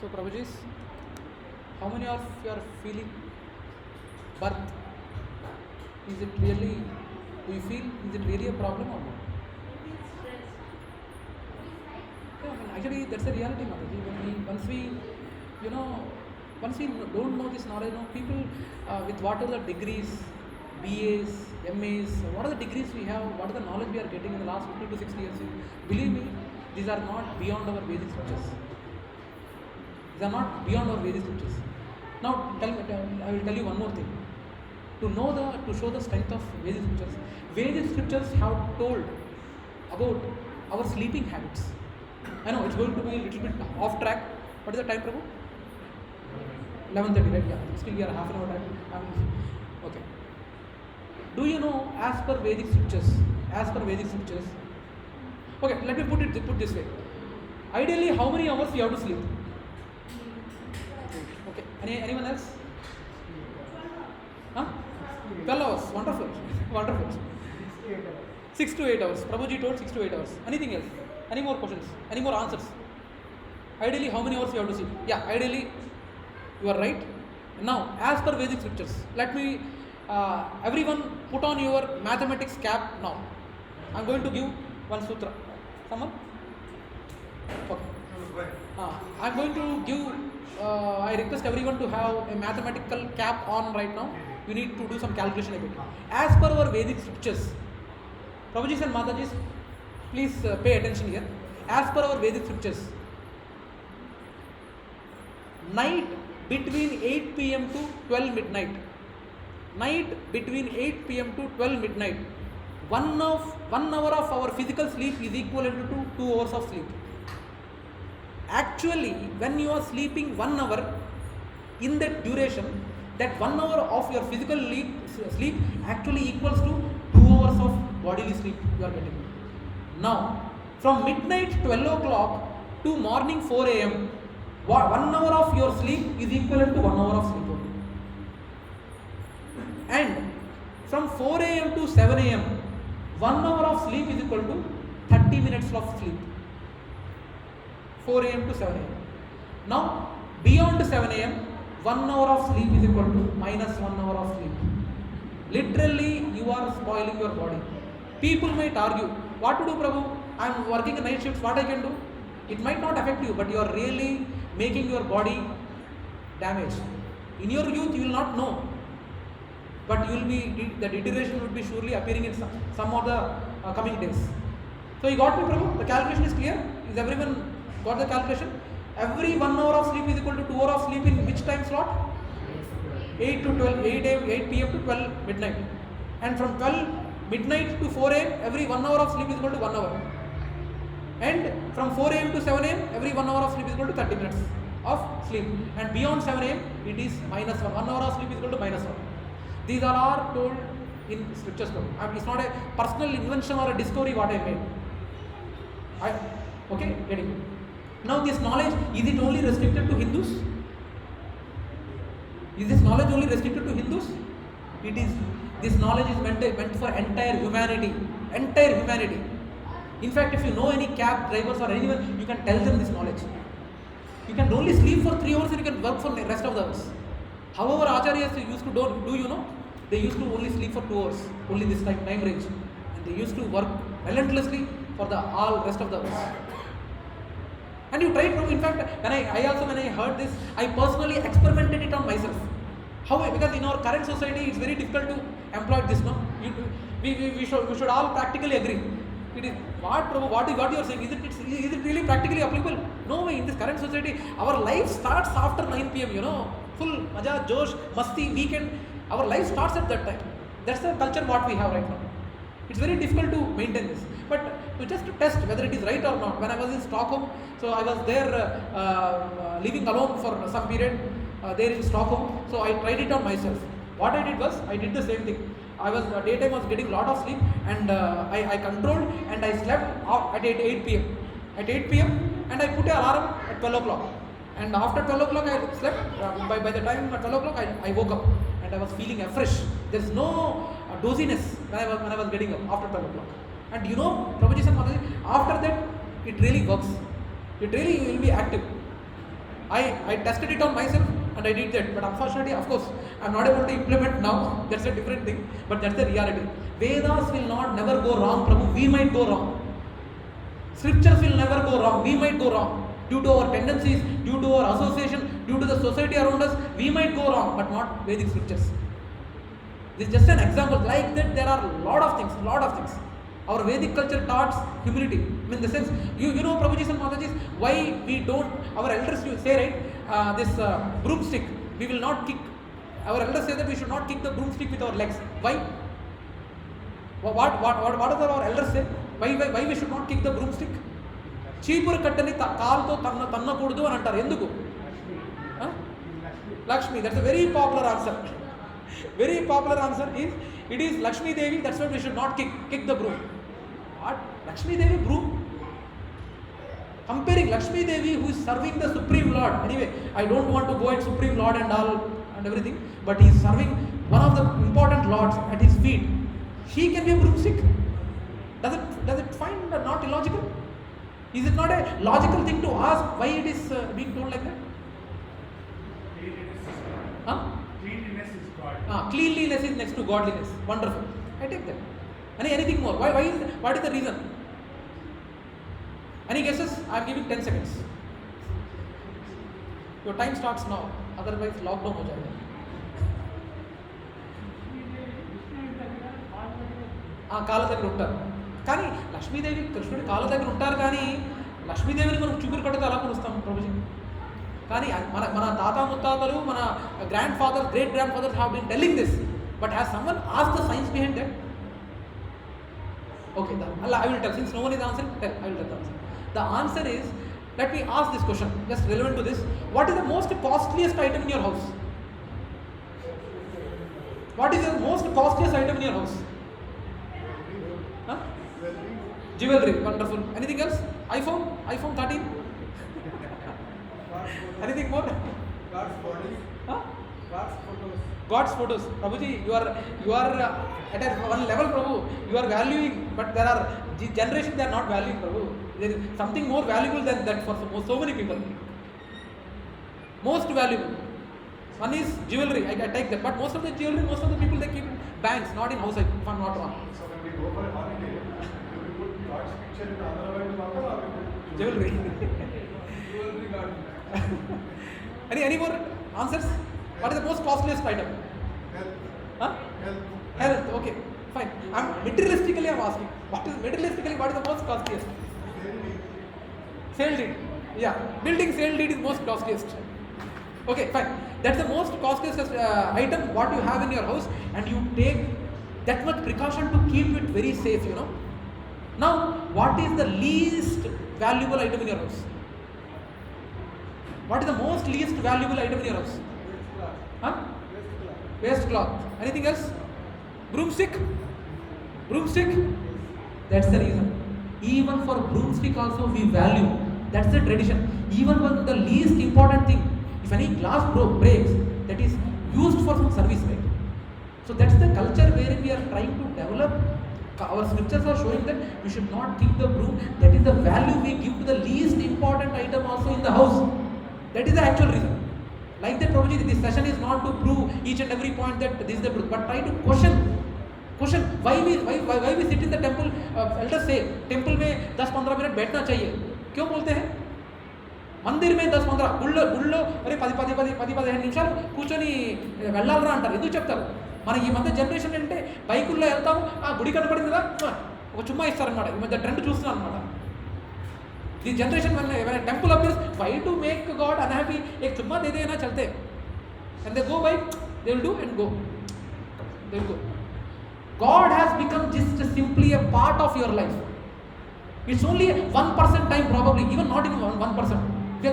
So, Prabhuji, how many of you are feeling birth? Is it really, do you feel, is it really a problem or not? Yeah, I mean, actually, that's the reality, Mataji. Once we, once we don't know this knowledge, people with what are the degrees, BAs, MAs, what are the degrees we have, what are the knowledge we are getting in the last 50 to 60 years, believe me, these are not beyond our Vedic scriptures. These are not beyond our Vedic scriptures. Now, I will tell you one more thing. To show the strength of Vedic scriptures have told about our sleeping habits. I know it's going to be a little bit off track. What is the time, Prabhu? 11:30, right? Yeah, still we are half an hour time. Okay. Do you know, as per Vedic scriptures, okay, let me put this way. Ideally, how many hours you have to sleep? Okay. Anyone else? Huh? 12 hours. Wonderful. Wonderful. 6 to 8 hours. Prabhuji told 6 to 8 hours. Anything else? Any more questions? Any more answers? Ideally, how many hours you have to sleep? Yeah, ideally, you are right. Now, as per Vedic scriptures, let me, everyone put on your mathematics cap now. I am going to give one sutra. Someone? Okay. I am going to give, I request everyone to have a mathematical cap on right now. You need to do some calculation a bit. As per our Vedic scriptures, Prabhujis and Matajis, please pay attention here. As per our Vedic scriptures, night between 8 p.m. to 12 midnight, 1 hour of our physical sleep is equivalent to 2 hours of sleep. Actually, when you are sleeping 1 hour, in that duration, that 1 hour of your physical sleep actually equals to 2 hours of bodily sleep you are getting. Now, from midnight 12 o'clock to morning 4 a.m., 1 hour of your sleep is equivalent to 1 hour of sleep. And from 4 a.m. to 7 a.m., 1 hour of sleep is equal to 30 minutes of sleep. 4 a.m. to 7 a.m. Now, beyond 7 a.m., 1 hour of sleep is equal to minus 1 hour of sleep. Literally, you are spoiling your body. People might argue, what to do, Prabhu? I am working a night shifts, what I can do? It might not affect you, but you are really making your body damaged. In your youth, you will not know, but the deterioration will be surely appearing in some of the coming days. So, you got me, Prabhu? The calculation is clear? Is everyone got the calculation? Every 1 hour of sleep is equal to 2 hours of sleep in which time slot? 8 p.m. to 12 midnight. And from 12 midnight to 4 a.m., every 1 hour of sleep is equal to 1 hour. And from 4 a.m. to 7 a.m., every 1 hour of sleep is equal to 30 minutes of sleep. And beyond 7 a.m., it is minus 1. 1 hour of sleep is equal to minus 1. These all are told in scriptures. It's not a personal invention or a discovery what I made. Okay, getting it. Now this knowledge, is it only restricted to Hindus? Is this knowledge only restricted to Hindus? It is. This knowledge is meant for entire humanity. Entire humanity. In fact, if you know any cab drivers or anyone, you can tell them this knowledge. You can only sleep for 3 hours and you can work for the rest of the hours. However, Acharyas used to do you know? They used to only sleep for 2 hours, only this time range. And they used to work relentlessly for the all rest of the hours. And you try to, in fact, when I heard this, I personally experimented it on myself. How? Because in our current society, it's very difficult to employ this. No, we should all practically agree. It is what you are saying. Is it really practically applicable? No way. In this current society, our life starts after 9 p.m. Full maja, josh, masti, weekend. Our life starts at that time. That's the culture what we have right now. It's very difficult to maintain this. But to just test whether it is right or not. When I was in Stockholm, so I was there living alone for some period there in Stockholm. So I tried it on myself. What I did was, I did the same thing. I was daytime was getting lot of sleep, and I controlled and I slept at 8 p.m. At 8 p.m. and I put an alarm at 12 o'clock. And after 12 o'clock I slept. By the time at 12 o'clock I woke up and I was feeling fresh. There is no doziness when I was getting up after 12 o'clock. And Prabhuji and Mataji, after that it really works. It really, you will be active. I tested it on myself and I did that. But unfortunately, of course, I'm not able to implement now. That's a different thing. But that's the reality. Vedas will never go wrong, Prabhu. We might go wrong. Scriptures will never go wrong. We might go wrong. Due to our tendencies, due to our association, due to the society around us, we might go wrong, but not Vedic scriptures. This is just an example. Like that, there are a lot of things. Our Vedic culture taught humility. I mean, in the sense, you know, Prabhuji and Mataji, why we don't, our elders say, right, this broomstick, we will not kick. Our elders say that we should not kick the broomstick with our legs. Why? What does our elders say? Why we should not kick the broomstick? చీపురు కట్టని కాలుతో తన్నకూడదు అని అంటారు. ఎందుకు? Lakshmi. That's a very popular answer. Very popular answer is, it is Lakshmi Devi, that's why we should not kick the broom. What? Lakshmi Devi broom? Comparing Lakshmi Devi, who is serving the Supreme Lord. Anyway, I don't want to go at Supreme Lord and all and everything, but he is serving one of the important lords at his feet. She can be a broomstick. Does it find not illogical? Is it not a logical thing to ask why it is being told like that? Cleanliness is God. Cleanliness is next to godliness. Wonderful. I take that. Anything more? Why is that? What is the reason? Any guesses? I am giving 10 seconds. Your time starts now. Otherwise, lockdown हो जाएगा. కాళ్ళ దగ్గర ఉంటారు. కానీ లక్ష్మీదేవి కృష్ణుడి కాళ్ళ దగ్గర ఉంటారు. కానీ లక్ష్మీదేవిని మనం చూపురు కడితే అలా కొలుస్తాం ప్రభుజీ. కానీ మన తాత ముత్తాతలు, మన grandfather, great grandfathers have been telling this. But has someone asked the science behind that? Okay, I will tell. Since no one is answering, I will tell the answer. The answer is, let me ask this question, just relevant to this. What is the most costliest item in your house? What is the most costliest item in your house? Jewelry. Wonderful. Anything else? iPhone 13? Anything more? God's bodies. God's photos. God's photos. Prabhuji, you are at one level, Prabhu. You are valuing, but there are generations they are not valuing, Prabhu. There is something more valuable than that for so many people. Most valuable. One is jewelry. I take that. But most of the jewelry, most of the people, they keep in banks, not in house, if I'm not wrong. So when we go for a holiday, we put God's picture in another way to locker, or we put Jewelry. jewelry God. Any more answers? What is the most costliest item? Health. Okay, fine. I'm asking. What is the most costliest? Sale deed. Yeah, building sale deed is most costliest. Okay, fine. That's the most costliest item what you have in your house, and you take that much precaution to keep it very safe, you know. Now, what is the least valuable item in your house? What is the most least valuable item in your house? Waste cloth. Anything else? Broomstick? That's the reason. Even for broomstick also we value. That's the tradition. Even for the least important thing, if any glass breaks, that is used for some service, right? So that's the culture wherein we are trying to develop. Our scriptures are showing that we should not keep the broom. That is the value we give to the least important item also in the house. That is the actual reason. Like that, Prabhuji, this session is not to prove each and every point that this is the truth, but try to question why we sit in the temple. Elders say temple में 10-15 minute बैठना चाहिए. क्यों बोलते हैं? మందిర్ में 10-15 గుళ్ళో అరే 10-15 నిమిషాలు కూర్చొని వెళ్ళాలరా అంటారు. ఎందుకు చెప్తారు? మన ఈ మధ్య జనరేషన్ అంటే బైకుల్లో వెళ్తాము, ఆ గుడి కనపడింది కదా ఒక చుమ్మా ఇస్తారనమాట. ఈ మధ్య ట్రెండ్ చూస్తున్నాం అనమాట. The generation when a temple appears, why to make God unhappy? एक चुम्मा दे देना चलते, and they go by, they will do and go. They will go. God has become just simply a part of your life. It's only 1% time probably, even not even 1%.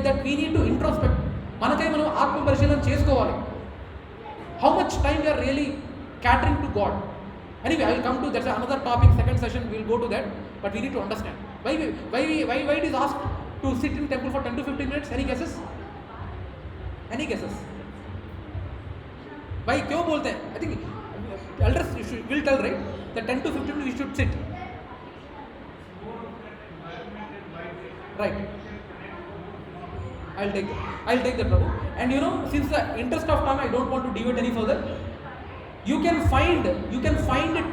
That we need to introspect. మనకై మనం ఆత్మ పరిశీలన చేసుకోవాలి. How much time we are really catering to God? Anyway, I will come to that's another topic. Second session we will go to that, but we need to understand why it is asked to sit in temple for 10 to 15 minutes. Any guesses? Why? क्यों बोलते हैं? I think elders will tell, right, that 10 to 15 minutes we should sit. Right. I'll take that. I'll take that, Prabhu. And you know, since the interest of time, I don't want to deviate any further. You can find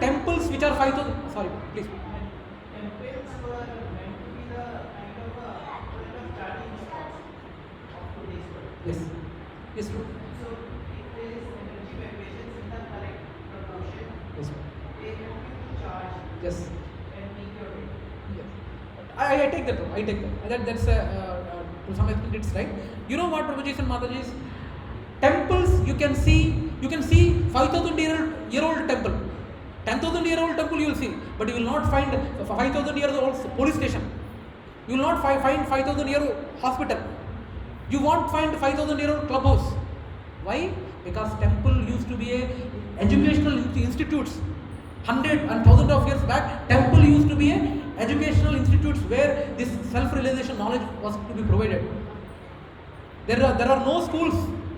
temples which are 5,000. Sorry, please. Temples were meant to be the kind of starting spots of today's world. Yes. Yes, true. So if there is energy vibrations in the correct proportion, Yes. they help you to charge Yes. and make your way. Yes. I take that. I take that. That's to some extent it's right. You know what, Prabhuji and Mataji's temples you can see 5,000-year-old temple, 10,000-year-old temple you will see, but you will not find 5,000-year-old police station. You will not find 5,000-year-old hospital. You won't find 5,000-year-old clubhouse. Why? Because temple used to be a educational institutes. 100 and 1000 of years back, temple used to be a educational institutes where this self-realization knowledge was to be provided. There are no schools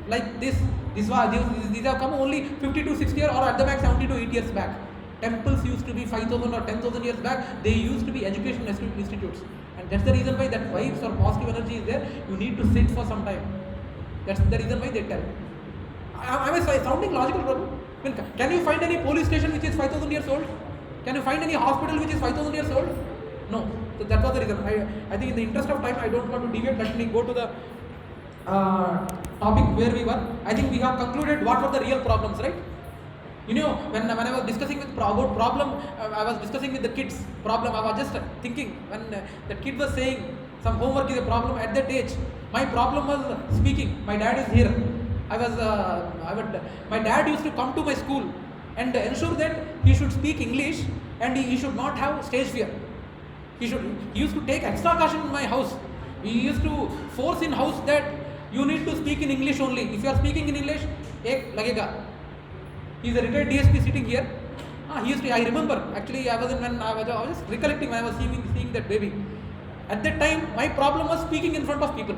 like this. These have come only 50 to 60 years or at the max 70 to 80 years back. Temples used to be 5,000 or 10,000 years back. They used to be educational institutes, and that's the reason why that vibes or positive energy is there. You need to sit for some time. That's the reason why they tell. Am I sounding logical, Prabhu? I mean, can you find any police station which is 5,000 years old? Can you find any hospital which is 5,000 years old? No. So that was the reason. I think in the interest of time, I don't want to deviate. Let me go to the topic where we were. I think we have concluded what were the real problems, right? You know, when I was discussing about problem, I was discussing with the kids problem. I was just thinking when the kid was saying some homework is a problem at that age. My problem was speaking. My dad is here. My dad used to come to my school and ensure that he should speak English and he should not have stage fear. He used to take extra caution in my house. He used to force in house that you need to speak in English only. If you are speaking in English, ek lagega. He is a retired DSP sitting here. I remember actually I was just recollecting when I was seeing that baby. At that time, my problem was speaking in front of people.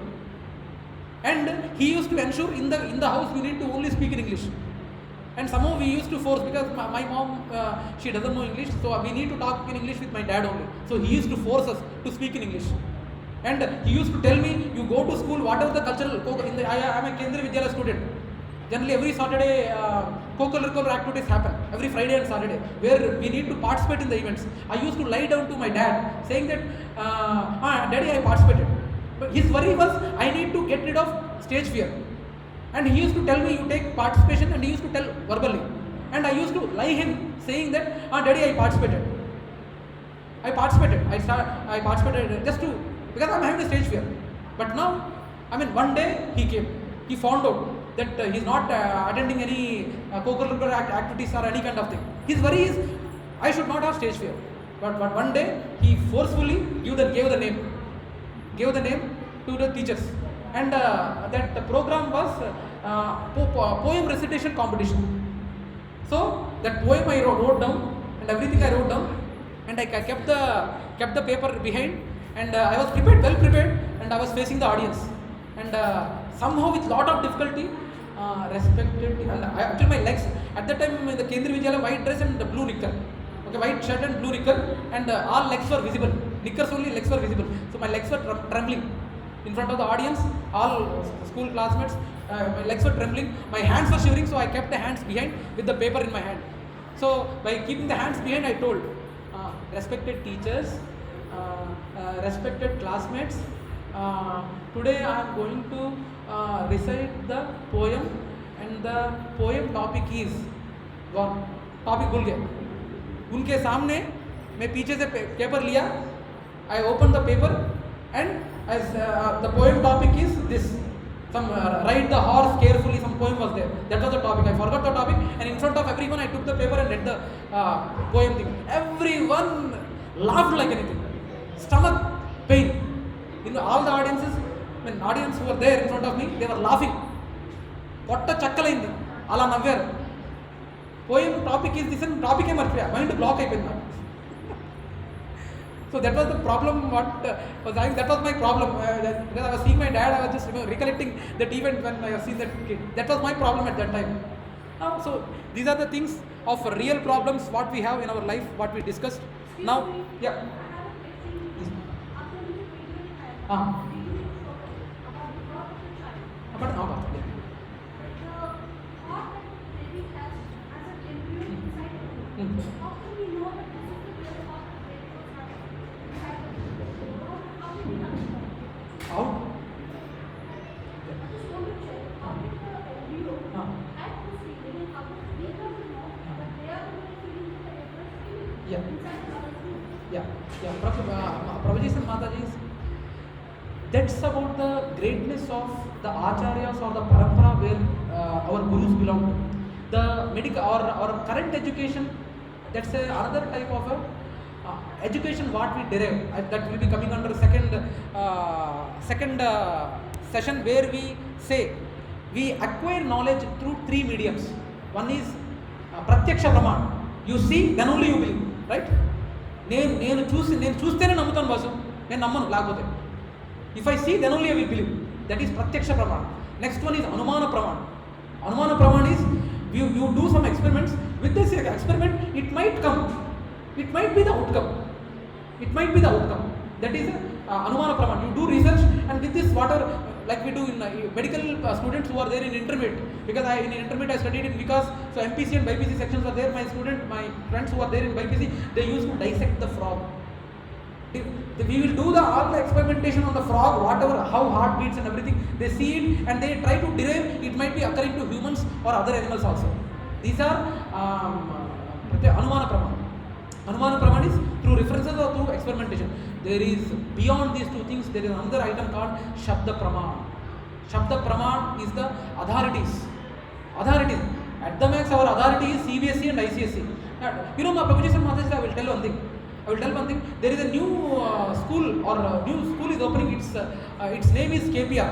And he used to ensure in the house we need to only speak in English. And somehow we used to force because my mom she doesn't know English, so we need to talk in English with my dad only. So he used to force us to speak in English. And he used to tell me, you go to school, whatever the cultural, I am a Kendriya Vidyalaya student. Generally every Saturday co-curricular activities happen, every Friday and Saturday, where we need to participate in the events. I used to lie down to my dad saying that, Daddy, I participated. But his worry was, I need to get rid of stage fear. And he used to tell me, you take participation, and he used to tell verbally. And I used to lie him saying that, Daddy, I participated. I participated just to, because I'm having a stage fear. But now, one day he came. He found out that he's not attending any co-curricular activities or any kind of thing. His worry is, I should not have stage fear. But one day, he forcefully gave the name to the teachers. And that program was poem recitation competition. So that poem I wrote down, and everything I wrote down, and I kept the paper behind, and I was well prepared, and I was facing the audience. And somehow with lot of difficulty, respected, and actually my legs, at that time in the Kendriya Vidyalaya, white dress and the blue knicker. Okay, white shirt and blue knicker, and all legs were visible. Knickers only, legs were visible. So my legs were trembling in front of the audience, all school classmates. My legs were trembling, my hands were shivering, so I kept the hands behind with the paper in my hand. So by keeping the hands behind, I told, respected teachers, respected classmates, today I am going to recite the poem, and the poem topic is gone. Topic भूल गया. उनके सामने मैं पीछे से paper लिया. I opened the paper, and as the poem topic is this. Ride the horse carefully, some poem was there. That was the topic. I forgot the topic, and in front of everyone I took the paper and read the poem thing. Everyone laughed like anything. Stomach pain. In all the audiences, audience who were there in front of me, they were laughing. Potta chakkalaindi. Ala navyaru. Poem topic is this, and topic mind block అయిపోయింది. So that was the problem. That was my problem. Because I was seeing my dad, I was just recollecting that event when I was seeing that kid. That was my problem at that time. So these are the things of real problems what we have in our life, what we discussed. Now, yeah. but now baat yeah. Out. Yeah. Prabhuji Mataji, that's about the greatness of the acharyas or the parampara where our gurus belong to. The medical or current education, that's another type of education what we derive. That will be coming under second session, where we say we acquire knowledge through three mediums. One is pratyaksha praman. You see, then only you believe, right? నేను చూస్తేనే నమ్ముతాను boss, నేను నమ్మను లేకపోతే. If I see, then only I will believe. That is pratyaksha praman. Next one is anumana praman. Anumana praman is you do some experiments. With this experiment, it might come. It might be the outcome. It might be the outcome. That is anumana praman. You do research, and with this whatever, like we do in medical students who are there in intermediate, because in intermediate I studied in Vikas, so MPC and BPC sections are there. My friends who are there in BPC, they used to dissect the frog. We will do all the experimentation on the frog, whatever, how heart beats and everything. They see it and they try to derive. It might be occurring to humans or other animals also. These are anumana praman. Anumana praman is through references or through experimentation. There is, beyond these two things, there is another item called Shabda Praman. Shabda Praman is the authorities. Authorities. At the max, our authority is CBSE and ICSE. You know, Prabhuji Mataji, I will tell one thing. There is a new school is opening. Its name is KPR.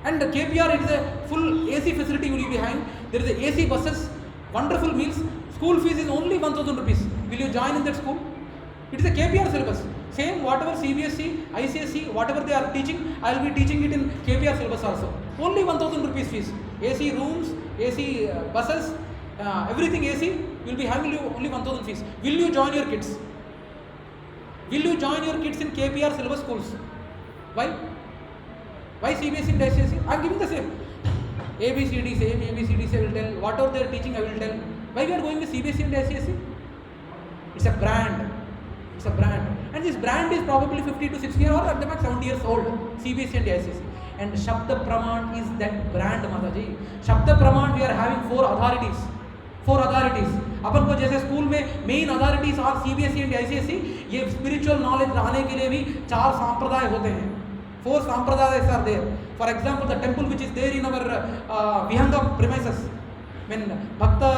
And the KPR is a full AC facility will be behind. There is a AC buses, wonderful meals. School fees is only 1,000 rupees. Will you join in that school? It is a KPR syllabus. Same whatever CBSE, ICSE, whatever they are teaching, I will be teaching it in KPR syllabus also. Only 1,000 rupees fees. AC rooms, AC buses, everything AC will be having only 1,000 fees. Will you join your kids? Will you join your kids in KPR syllabus schools? Why? Why CBSE and ICSE? I am giving the same. ABCD, same ABCD, I will tell. Whatever they are teaching, I will tell. Why we are going with CBSE and ICSE? It's a brand. It's a brand. And this brand is probably 50 to 60 or at the max 70 years old. CBSE and ICSE. And Shabda Praman is that brand, Mataji. Shabda Praman, we are having 4 authorities. अपन को जैसे school में main authorities और CBSE and ICSE, ये spiritual knowledge लाने के लिए भी 4 संप्रदाय होते हैं. 4 संप्रदायs are there. For example, the temple which is there in our Vihanga premises, when Bhakta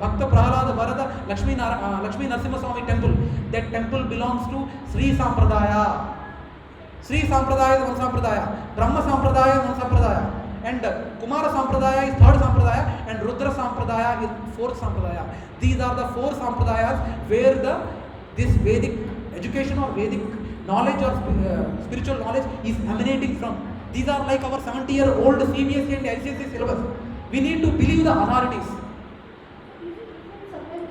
Prahalada Bharata Lakshmi Narasimha Swami temple, that temple belongs to Sri Sampradaya. Sri Sampradaya is one Sampradaya, Brahma Sampradaya is one Sampradaya, and Kumara Sampradaya is 3rd Sampradaya, and Rudra Sampradaya is 4th Sampradaya. These are the 4 Sampradayas where this Vedic education or Vedic knowledge or spiritual knowledge is emanating from. These are like our 70-year-old CBSE and ICSE syllabus. We need to believe the authorities.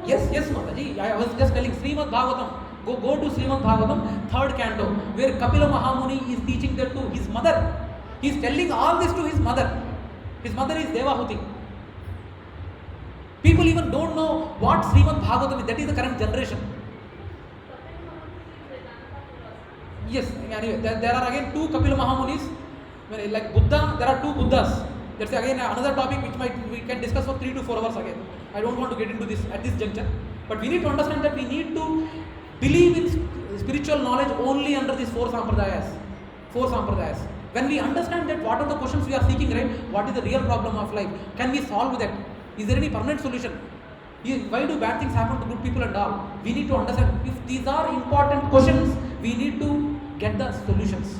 Yes, Mataji. I was just telling Srimad Bhagavatam. Go to Srimad Bhagavatam, 3rd canto, where Kapila Mahamuni is teaching that to his mother. He is telling all this to his mother. His mother is Devahuti. People even don't know what Srimad Bhagavatam is. That is the current generation. Yes, anyway, there are again 2 Kapila Mahamunis. Like Buddha, there are 2 Buddhas. That's again another topic which we can discuss for 3 to 4 hours again. I don't want to get into this at this juncture. But we need to understand that we need to believe in spiritual knowledge only under these 4 Sampradayas. When we understand that what are the questions we are seeking, right? What is the real problem of life? Can we solve that? Is there any permanent solution? Why do bad things happen to good people and all? We need to understand if these are important questions, we need to get the solutions.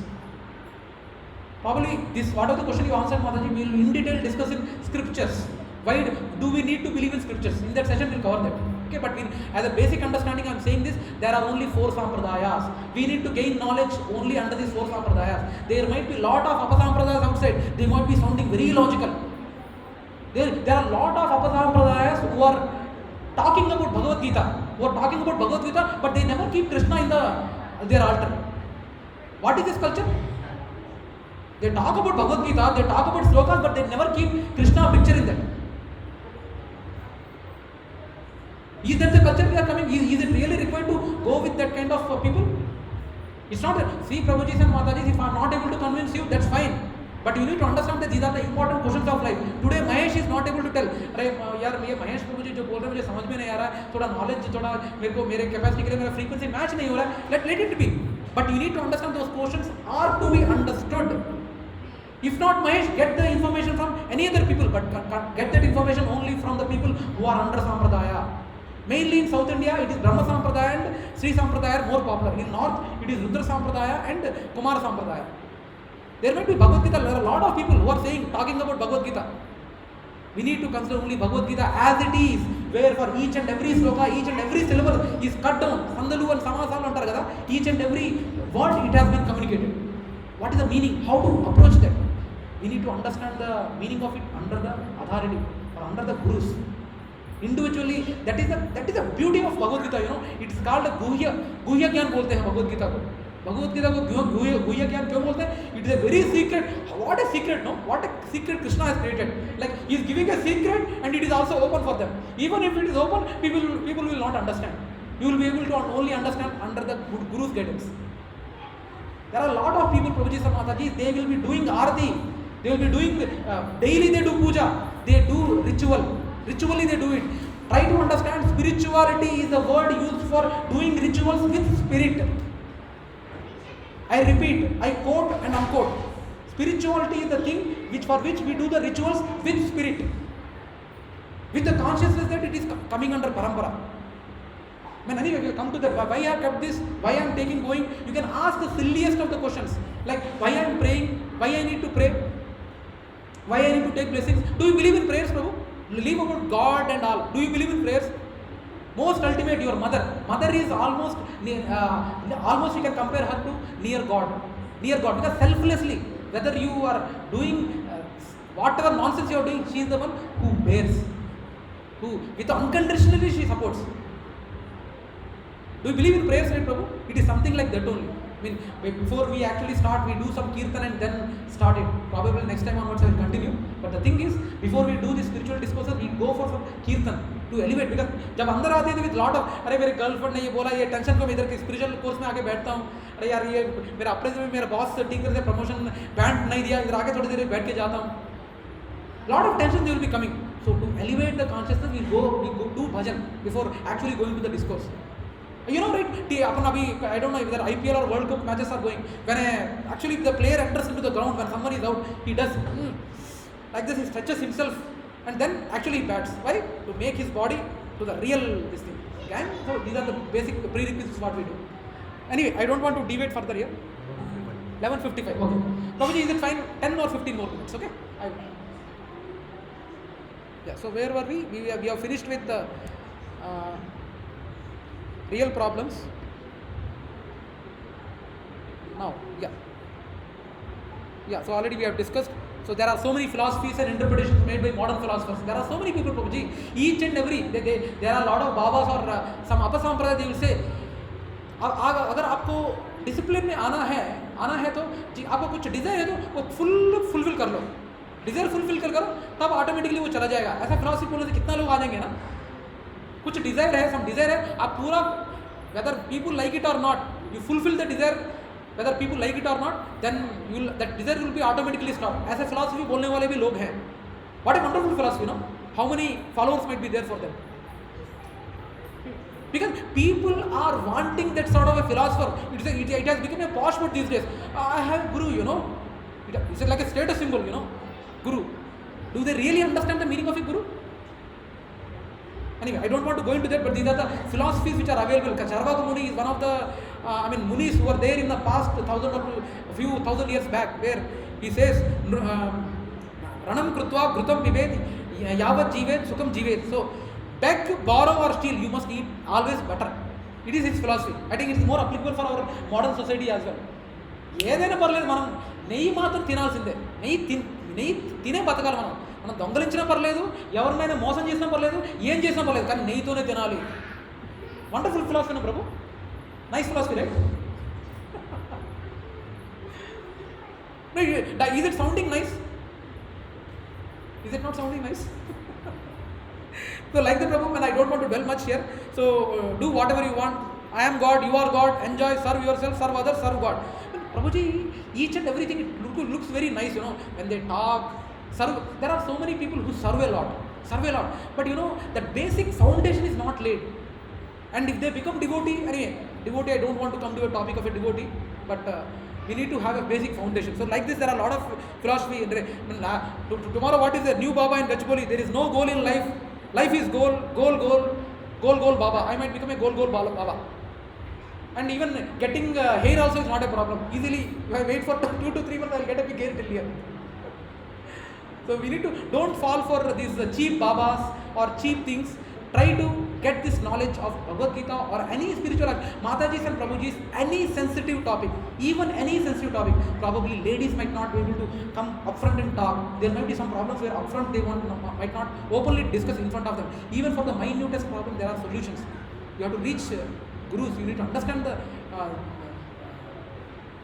Probably this, what are the question you answered, Mataji, we will in detail discuss in scriptures. Why do we need to believe in scriptures? In that session we will cover that. Okay, but as a basic understanding, I am saying this, there are only 4 Sampradayas. We need to gain knowledge only under these 4 Sampradayas. There might be lot of Apasampradayas outside. They might be sounding very logical. There are a lot of Apasampradayas who are talking about Bhagavad Gita, but they never keep Krishna in their altar. What is this culture? They talk about Bhagavad Gita, they talk about slokas, but they never keep Krishna picture in that. Is that the culture we are coming? Is it really required to go with that kind of people? It's not that, see Prabhuji and Mataji, if I am not able to convince you, that's fine. But you need to understand that these are the important questions of life. Today Mahesh is not able to tell, अरे यार ये महेश प्रभु जी जो बोल रहे हैं मुझे समझ में नहीं आ रहा है, थोड़ा नॉलेज थोड़ा मेरे को मेरे कैपेसिटी के लिए मेरा फ्रीक्वेंसी मैच नहीं हो रहा है, let it be. But you need to understand those questions are to be understood. If not Mahesh, get the information from any other people, but get that information only from the people who are under Sampradaya. Mainly in South India, it is Brahma Sampradaya and Sri Sampradaya are more popular. In North, it is Rudra Sampradaya and Kumar Sampradaya. There might be Bhagavad Gita. There are a lot of people who are talking about Bhagavad Gita. We need to consider only Bhagavad Gita as it is, where for each and every sloka, each and every syllable is cut down. Sandalu and Samasalu antar kada. Each and every word it has been communicated. What is the meaning? How to approach that? We need to understand the meaning of it under the authority or under the gurus. Individually, that is the beauty of Bhagavad Gita. You know, it is called a Guhya Gyan बोलते हैं Bhagavad Gita को. भगवद गीता को गुह्य ज्ञान क्यों बोलते हैं? It is a very secret. What a secret, no? What a secret Krishna has created. Like he is giving a secret and it is also open for them. Even if it is open, people will not understand. You will be able to only understand under the Guru's guidance. There are a lot of people, Prabhuji and Mataji, they will be doing arati. They will be doing daily. They do puja. They do ritually they do it. Try to understand, spirituality is the word used for doing rituals with spirit. I repeat, I quote and unquote. Spirituality is the thing for which we do the rituals with spirit, with the consciousness that it is coming under parampara. Man, anyway, we'll come to that. Why I have kept this? Why I am taking going? You can ask the silliest of the questions, like why I am praying, why I need to pray, why I need to take blessings. Do you believe in prayers, Prabhu? Leave about God and all. Do you believe in prayers? Most ultimate, your mother. Mother is almost we can compare her to near God, because selflessly, whether you are doing whatever nonsense you are doing, she is the one who bears, who with unconditionally she supports. Do you believe in prayers, right, Prabhu? It is something like that only. I mean, before we actually start, we do some kirtan and then start it. Probably next time onwards I will continue. But the thing is, before we do this spiritual discourses, we go for some kirtan to elevate. Because जब अंदर आते हैं with lot of, अरे मेरे girlfriend ने ये बोला, ये टेंशन को मैं इधर के स्पिरिचुअल कोर्स में आके बैठता हूँ, अरे यार ये मेरा अप्रेजल में मेरा बॉस ठीक तरह से प्रमोशन बैंड नहीं दिया, इधर आके थोड़ी देर बैठ के जाता हूँ. Lot of tension they will be coming. So to elevate the consciousness, we go do bhajan before actually going to the discourse. You know, right? I don't know if there are IPL or World Cup matches are going. When actually the player enters into the ground, when someone is out, he does like this. He stretches himself and then actually bats. Why? To make his body to the real this thing. Okay? So these are the basic prerequisites what we do. Anyway, I don't want to deviate further here. 11:55. Okay. Prabhuji, is it fine? 10 or 15 more minutes. Okay. Yeah. So where were we? We have finished with the real problems. Now, yeah. So already we have discussed. So there are so many philosophies and interpretations made by modern philosophers. There are so many people, Prabhuji. Each and every there are a lot of babas or some apasampradaya. They will say, अगर आपको discipline में आना है तो आपको कुछ Dzire है तो वो फुलफिल कर लो. डिजायर फुलफिल कर करो, तब ऑटोमेटिकली वो चला जाएगा. ऐसा फिलॉसफी बोलने से कितना लोग आ जाएंगे ना. कुछ डिजायर है, सम डिजायर है, आप पूरा, whether people like it or not, you fulfill the desire, whether people like it or not, then that desire will be automatically stopped. ऐसे philosophy बोलने वाले भी लोग हैं. What a wonderful philosophy, no? How many followers might be there for them? Because people are wanting that sort of a philosopher. It has become a posh word these days. I have Guru, you know. It's like a status symbol, you know. Guru. Do they really understand the meaning of a Guru? Anyway, I don't want to go into that, but these are the philosophies which are available. Charvaka Muni is one of the Munis who were there in the past few thousand years back, where he says, Ranam Krutva Grutam Vived Yavat Jivet Sukam Jivet. So, beg, borrow or steal, you must eat always butter. It is his philosophy. I think it is more applicable for our modern society as well. ఏదైనా పర్లేదు, మనం నెయ్యి మాత్రం తినాల్సిందే. నెయ్యి తినే బతకాలి మనం. మనం దొంగలించినా పర్లేదు, ఎవరినైనా మోసం చేసినా పర్లేదు, ఏం చేసినా పర్లేదు, కానీ నెయ్యితోనే తినాలి. వండర్ఫుల్ ఫిలాసఫీ నా Prabhu. Nice philosophy, right? No, is it sounding nice? Is it not sounding nice? So like the Prabhu, and I don't want to dwell much here. So do whatever you want. I am God, you are God. Enjoy, serve yourself, serve others, serve God. Prabhuji, each and everything it looks very nice, when they talk, serve. There are so many people who serve a lot. But the basic foundation is not laid. And if they become devotee, anyway, devotee, I don't want to come to a topic of a devotee, but we need to have a basic foundation. So like this, there are a lot of philosophy. Tomorrow, what is the new Baba in Gachibowli? There is no goal in life. Life is goal, Baba. I might become a goal, Baba. And even getting hair also is not a problem. Easily, if I wait for 2 to 3 months, I will get a big hair till here. So we need to, don't fall for these cheap Babas or cheap things. Try to get this knowledge of Bhagavad Gita or any spiritual, Mataji's and Prabhuji's, any sensitive topic, even any sensitive topic. Probably ladies might not be able to come upfront and talk. There might be some problems where upfront they might not openly discuss in front of them. Even for the minutest problem, there are solutions. You have to reach gurus. You need to understand the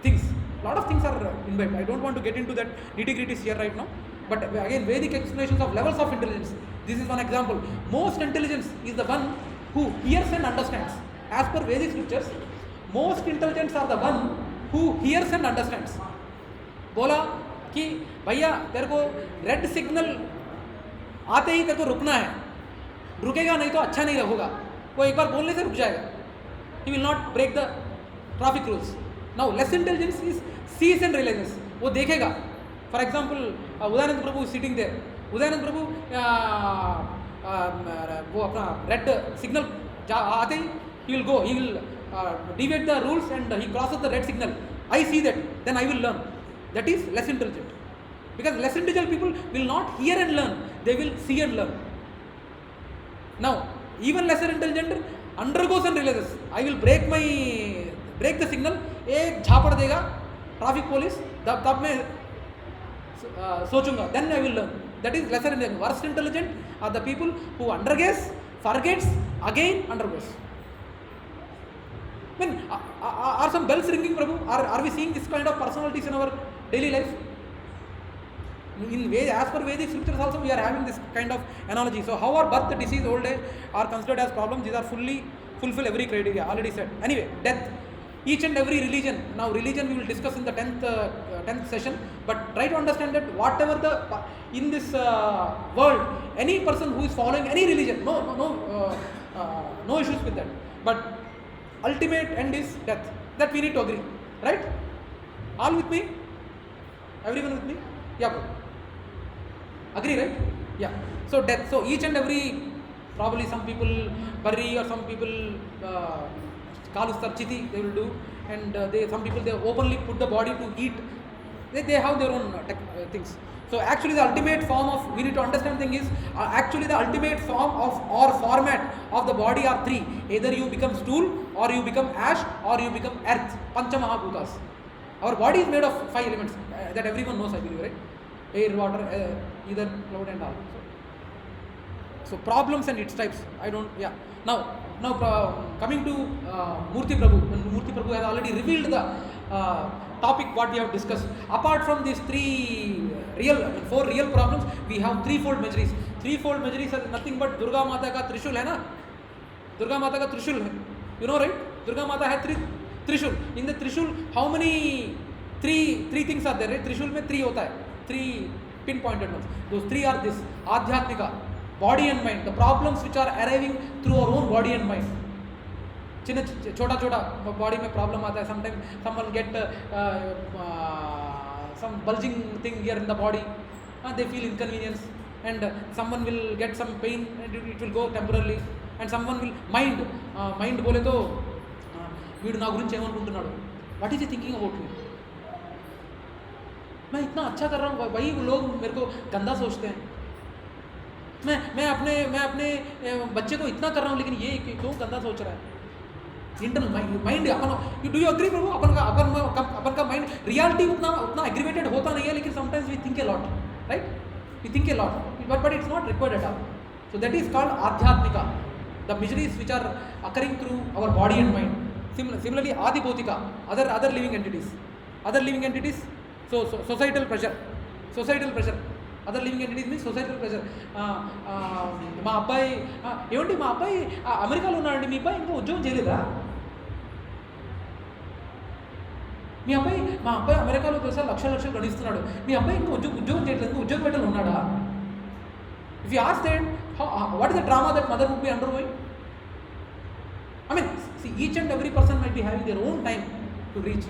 things. A lot of things are involved. I don't want to get into that nitty-gritties here right now. But again, Vedic explanations of levels of intelligence. This is one example. Most intelligence is the one who hears and understands. As per Vedic scriptures, most intelligence are the one who hears and understands. बोला कि भैया तेरे को red signal आते ही तेरे को रुकना है, रुकेगा नहीं तो अच्छा नहीं होगा. वो एक बार बोलने से रुक जाएगा. He will not break the traffic rules. Now less intelligence is sees and realizes. वो देखेगा. For example, Udayanand Prabhu is sitting there. Udayanand Prabhu वो अपना रेड सिग्नल आते ही he will go, he will deviate the rules and he crosses the red signal. I see that, then I will learn. That is less intelligent. Because less intelligent people will not hear and learn, they will see and learn. Now, even lesser intelligent undergoes and realizes, I will break the signal, एक झापड़ देगा traffic police, तब मैं सोचूंगा, then I will learn. That is lesser intelligent. Worst intelligent are the people who undergoes, forgets, again undergoes. I mean, are some bells ringing, Prabhu? Are we seeing this kind of personalities in our daily life? As per Vedic scriptures also, we are having this kind of analogy. So how are birth, disease, old age are considered as problems? These are fulfill every criteria, already said. Anyway, death. Each and every religion, now religion we will discuss in the 10th session, but try to understand that whatever in this world, any person who is following any religion, no issues with that, but ultimate end is death. That we need to agree, right? All with me? Everyone with me? Yeah, bro. Agree, right? Yeah. So death. So each and every, probably some people bury or some people Kalustar-chiti they will do, and some people they openly put the body to eat. They have their own things. So actually the ultimate form of, we need to understand thing is, actually the ultimate form of or format of the body are 3. Either you become stool, or you become ash, or you become earth. Pancha Mahabhutas. Our body is made of 5 elements that everyone knows, I believe, right? Air, water, either cloud and all. So problems and its types, I don't, yeah. Now coming to Murthy Prabhu. Murthy Prabhu has already revealed the topic what we have discussed. Apart from these 4 real problems, we have threefold miseries. Threefold miseries are nothing but Durga Mata ka Trishul hai na? Durga Mata ka Trishul hai. You know, right? Durga Mata has 3 Trishul. In the Trishul, how many 3 things are there? Right? Trishul mein 3 hota hai. 3 pinpointed ones. Those 3 are this: Adhyatmika, body and mind, the problems which are arriving through our own body and mind. Chota body mein problem aata hai. Sometimes someone get some bulging thing here in the body, they feel inconvenience, and someone will get some pain and it will go temporarily, and someone will mind bole to veedu na gurinchi emanuntunnadu, what is he thinking about me? मैं इतना अच्छा कर रहा हूँ, वही लोग मेरे को गंदा सोचते हैं. मैं अपने बच्चे को इतना कर रहा हूँ, लेकिन ये क्यों गंदा सोच रहा है? इंटरनल माइंड अपन, डू यू एग्री प्रभु? अपन का माइंड रियलिटी उतना एग्रीवेटेड होता नहीं है, लेकिन sometimes we think a lot, right? We think a lot, but it's not required at all. So that is called आध्यात्मिका, the miseries which are occurring through our body and mind. Similarly, Adi Bhautika, other living entities. So societal pressure. Other living entities means societal pressure. మా అబ్బాయి ఏమండి మా అబ్బాయి అమెరికాలో ఉన్నాడండి, మీ అబ్బాయి ఇంకా ఉద్యోగం చేయలేదా? మా అబ్బాయి అమెరికాలో తెలుసా లక్షలు గడిస్తున్నాడు, మీ అబ్బాయి ఇంకా ఉద్యోగం చేయట్లేదు, ఇంకా ఉద్యోగం పెట్టాలి ఉన్నాడా? If you ask that, what is the drama that mother would be undergoing? I mean, see, each and every person might be having their own time to reach.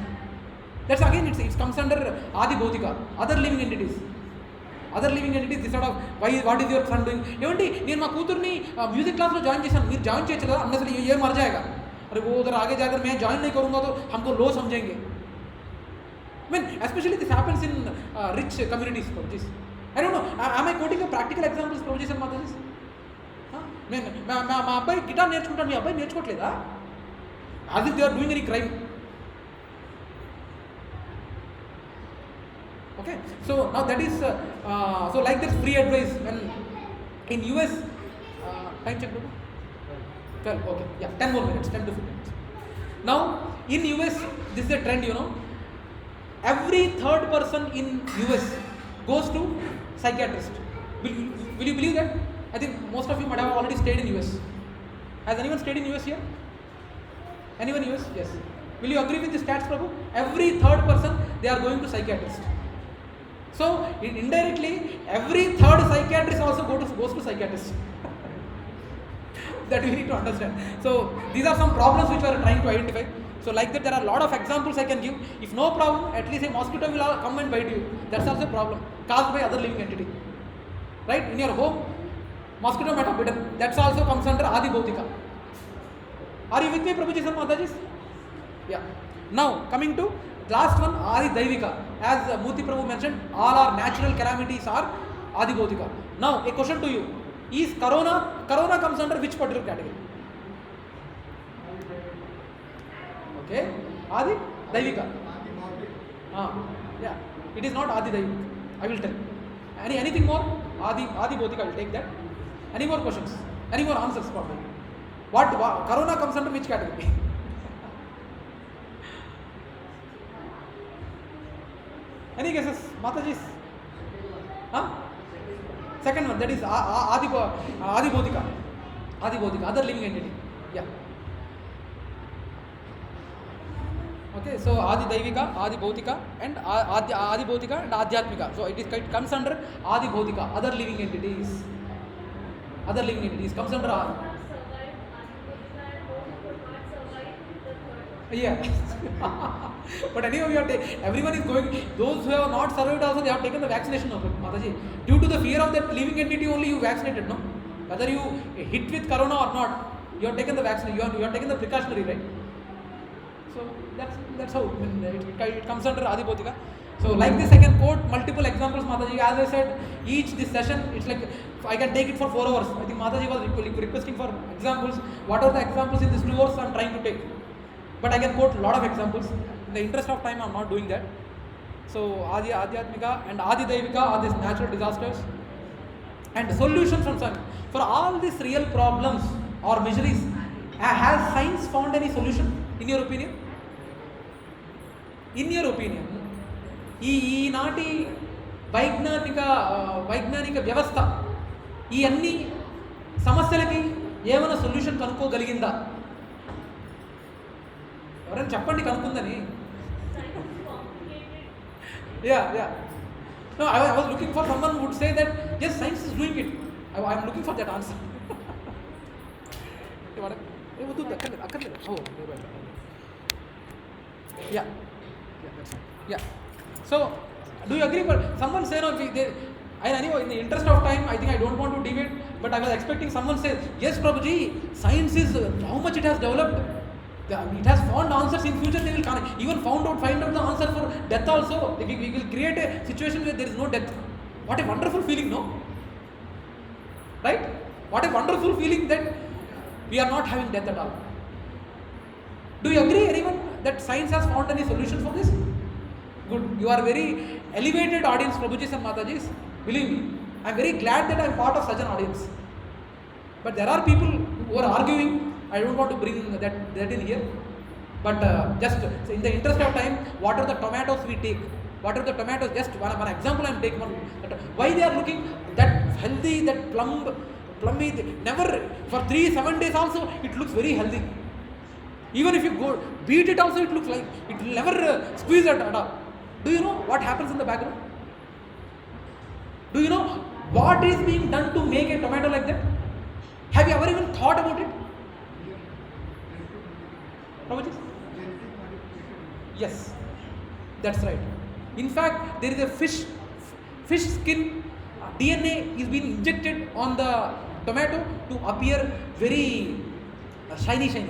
That's again, it comes under Adi Bhautika, other living entities. This sort of, what is your son doing? ఏమండి నేను మా కూతుర్ని music క్లాస్లో join చేశాను, మీరు join చేయొచ్చు కదా అన్న, అసలు ये मर जाएगा, अरे वो उधर आगे जाकर मैं ज्वाइन नहीं करूँगा तो हमको लो समझेंगे. I mean, especially this happens in rich communities, Prabhuji. I don't know, am I quoting a practical examples, Prabhuji and Mataji? మా అబ్బాయి గిటార్ నేర్చుకుంటాను, మీ అబ్బాయి నేర్చుకోవట్లేదా? as if they are doing any crime. Okay, so now that is so like this free advice when in US time check 12, okay, yeah, 10 more minutes, 10 to 15 minutes. Now in US this is a trend, you know, every third person in US goes to psychiatrist. Will you believe that? I think most of you might have already stayed in US. Has anyone stayed in US here? Anyone US? Yes. Will you agree with the stats, Prabhu? Every third person they are going to psychiatrist. So indirectly every third psychiatrist also goes to psychiatrist. That we need to understand. So these are some problems which we are trying to identify. So like that there are a lot of examples I can give. If no problem, at least a mosquito will come and bite you. That's also a problem caused by other living entity. Right? In your home, mosquito might have bitten. That's also comes under Adi Bhautika. Are you with me, Prabhuji and Mataji? Yeah. Now coming to last one, Adi Daivika. As Murthy Prabhu mentioned, all our natural calamities are Adi Bhautika. Now a question to you: is Corona comes under which particular category? Okay, Adi Daivika. Yeah, it is not Adi Daivika. I will tell. Anything more? Adi Bhautika, I will take that. Any more questions? Any more answers for me? What Corona comes under which category? Any guesses? Mataji? Second one, that is Adi Bhautika. Other living entity. Yeah. Okay, so Adi Daivika, Adi Bhautika, and Adi Bhautika and Adhyatmika. So it comes under Adi Bhautika, other living entities. Comes under yeah. But anyway, everyone is going. Those who have not survived also, they have taken the vaccination now, Mataji. Due to the fear of that living entity only, you vaccinated, no? Whether you hit with corona or not, you have taken the vaccine. You have taken the precautionary, right? So that's how it comes under Adi Bhautika. So like this, I can quote multiple examples, Mataji. As I said, this session, it's like I can take it for 4 hours. I think Mataji was requesting for examples. What are the examples in these 2 hours I'm trying to take? But I can quote a lot of examples. In the interest of time, I'm not doing that. So Adhyatmika and Adi Daivika are these natural disasters. And solutions from science. For all these real problems or miseries, has science found any solution? In your opinion? ఈనాటి వైజ్ఞానిక వ్యవస్థ ఈ అన్ని సమస్యలకి ఏమైనా solution కనుక్కోగలిగిందా? ఎవరైనా చెప్పండి కనుక్కుందని. Yeah. No, I was looking for someone who would say that yes, science is doing it. I am looking for that answer. Yeah. Yeah. So, do you agree? But someone say no. Anyway, in the interest of time, I think I don't want to debate. But I was expecting someone say, yes, Prabhuji, science is how much it has developed. It has found answers. In future, they will even find out the answer for death also. We will create a situation where there is no death. What a wonderful feeling, no? Right? What a wonderful feeling that we are not having death at all. Do you agree, anyone, that science has found any solution for this? Good. You are very elevated audience, Prabhujis and Matajis. Believe me, I am very glad that I am part of such an audience. But there are people who are arguing. I don't want to bring that in here. But just so in the interest of time, what are the tomatoes we take? What are the tomatoes? Just one example I am taking. Why they are looking that healthy, that plummy? Never for 7 days also it looks very healthy. Even if you go beat it also, it looks like it will never squeeze it at all. Do you know what happens in the background? Do you know what is being done to make a tomato like that? Have you ever even thought about it? Prabhuji? Yes, that's right. In fact, there is a fish skin DNA is being injected on the tomato to appear very shiny.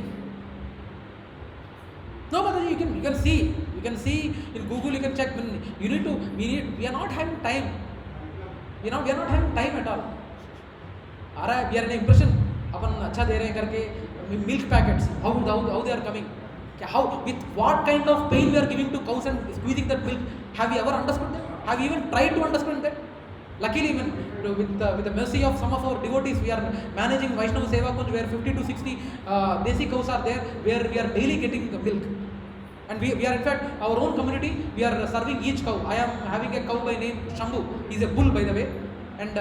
No, Mataji, you can see in Google, you can check. We are not having time. We are not having time at all. We are in impression. अपन अच्छा दे रहे हैं करके milk packets. How they are coming? How, with what kind of pain we are giving to cows and squeezing that milk? Have you ever understood that? Have you even tried to understand that? Luckily, even with the mercy of some of our devotees, we are managing Vaishnava Seva Kunj, where 50 to 60 desi cows are there, where we are daily getting milk. And we are, in fact, our own community, we are serving each cow. I am having a cow by name Shambhu. He is a bull, by the way. And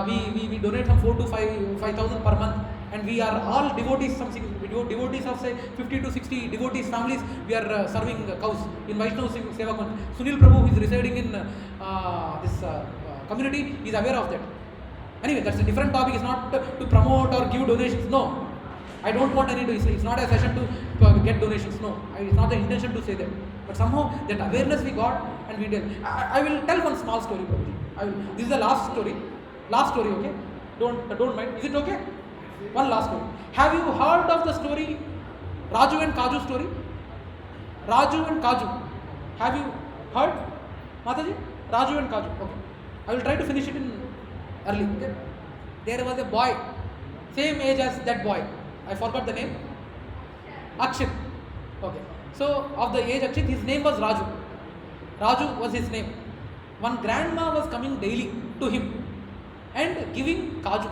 we donate from 4 to 5,000 per month. And we are all devotees, devotees of say 50 to 60 devotees families, we are serving cows in Vaishnava Seva Kunj. Sunil Prabhu, who is residing in this community, is aware of that. Anyway, that's a different topic. It's not to promote or give donations. No, I don't want any. It's not a session to get donations. No, it's not the intention to say that. But somehow that awareness we got, and we did. I will tell one small story, Prabhuji. This is the last story. Okay? Don't mind. Is it okay? One last story. Have you heard of the story Raju and Kaju story? Raju and Kaju. Have you heard, Mataji? Raju and Kaju. Okay. I will try to finish it in early. Okay. There was a boy, same age as that boy. I forgot the name. Akshit. Okay. So of the age Akshit, his name was Raju. Raju was his name. One grandma was coming daily to him and giving Kaju.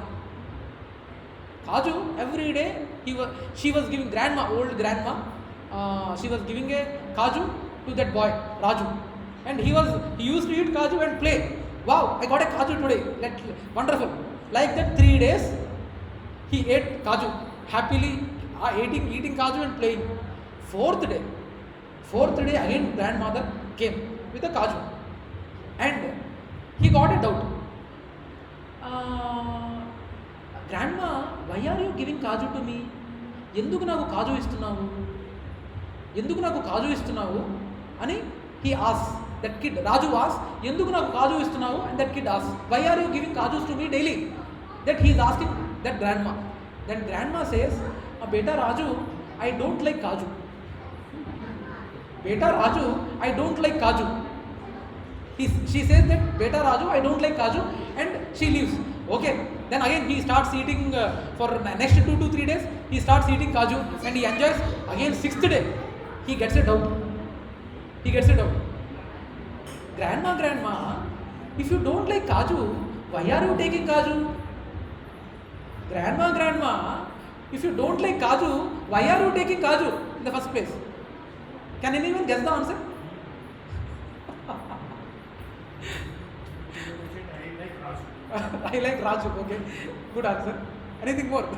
Kaju, every day she was giving old grandma, she was giving a Kaju to that boy, Raju. And he used to eat Kaju and play. Wow, I got a Kaju today. Wonderful. Like that 3 days, he ate Kaju. Happily eating Kaju and playing. Fourth day again grandmother came with a Kaju. And he got a doubt. Grandma, why are you giving Kaju to me? Enduku naku Kaju istunavu? Ani he asked. That kid, Raju asked, Enduku naku Kaju istunavu? And that kid asked, why are you giving Kajus to me daily? That he is asking that grandma. Then grandma says, Beta Raju, I don't like Kaju. Beta Raju, I don't like Kaju. She says that, Beta Raju, I don't like Kaju, and she leaves. Okay. Then again he starts eating for next 2 to 3 days. He starts eating Kaju and he enjoys. Again 6th day, he gets a doubt. Grandma, if you don't like Kaju, why are you taking Kaju? Grandma, if you don't like Kaju, why are you taking Kaju in the first place? Can anyone guess the answer? I like Raju. Okay, good answer. Anything more?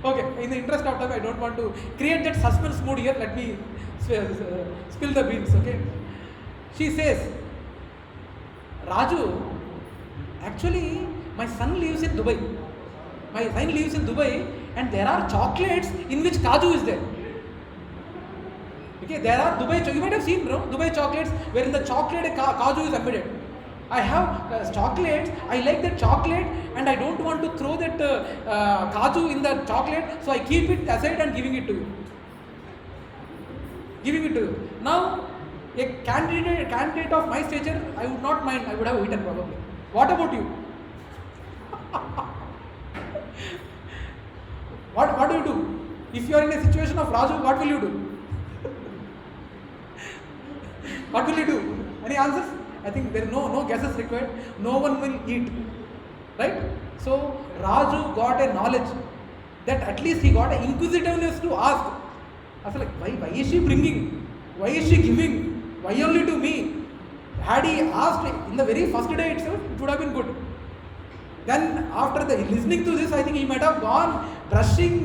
Okay, in the interest of time, I don't want to create that suspense mood here. Let me spill the beans. Okay, she says, Raju, actually, my son lives in Dubai. And there are chocolates in which Kaju is there. Okay, there are Dubai. You might have seen, bro, Dubai chocolates where in the chocolate Kaju is embedded. I have chocolates, I like that chocolate and I don't want to throw that Kaju in the chocolate, so I keep it aside and giving it to you. Now, a candidate of my stature, I would not mind, I would have eaten probably. What about you? What do you do? If you are in a situation of Raju, what will you do? What will you do? Any answers? I think there are no guesses required. No one will eat. Right? So Raju got a knowledge that at least he got an inquisitiveness to ask. Asal why is she bringing? Why is she giving? Why only to me? Had he asked in the very first day itself, it would have been good. Then after listening to this, I think he might have gone brushing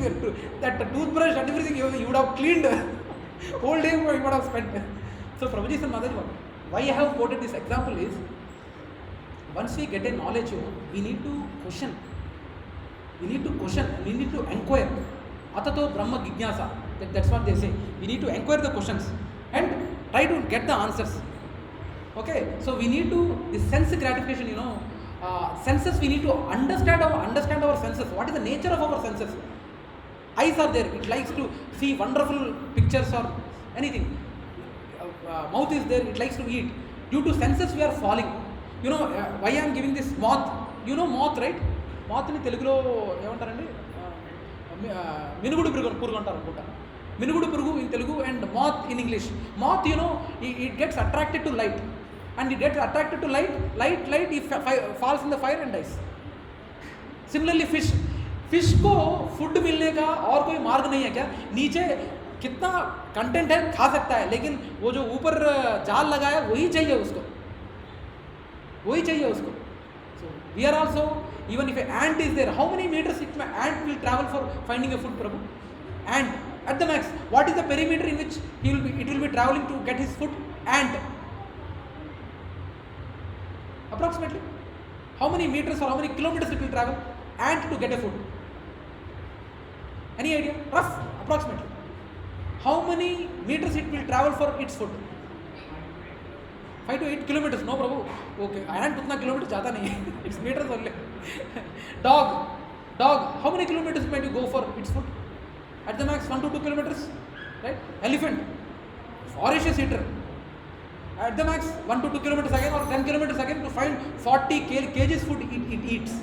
that toothbrush and everything. He would have cleaned whole day. He would have spent. So Prabhuji and Mataji, why I have quoted this example is, once we get a knowledge, we need to question. We need to question. We need to inquire. Atato Brahma Jignasa. That's what they say. We need to inquire the questions and try to get the answers. Okay. So we need to this sense gratification. Senses, we need to understand our senses. What is the nature of our senses? Eyes are there, it likes to see wonderful pictures or anything. Mouth is there, it likes to eat. Due to senses we are falling. Why I am giving this moth? You know moth, right? Moth in Telugulo evantarandi Minugudu purugu antaru anukunta. Minugudu purugu in Telugu and moth in English. Moth, it gets attracted to light. And it gets attracted to light, it falls in the fire and dies. Similarly, fish को food मिलने का और कोई मार्ग नहीं है क्या? नीचे कितना कंटेंट है खा सकता है, लेकिन वो जो ऊपर जाल लगा है वही चाहिए उसको. So we are also, even if an ant is there, how many meters an ant will travel for finding a food, Prabhu? Ant at the max, what is the perimeter in which it will be traveling to get his food? Ant. Approximately how many meters or how many kilometers it will travel? Ant to get a food. Any idea? Rough, approximately. How many meters it will travel for its food? 5 to 8 kilometers. No, Prabhu. Okay, ant utna kilometers jata nahi hai. It's meters only. Dog. How many kilometers might you go for its food? At the max 1 to 2 kilometers. Right? Elephant. Voracious eater. At the max 1 to 2 kilometers again or 10 kilometers again to find 40 kgs food it eats.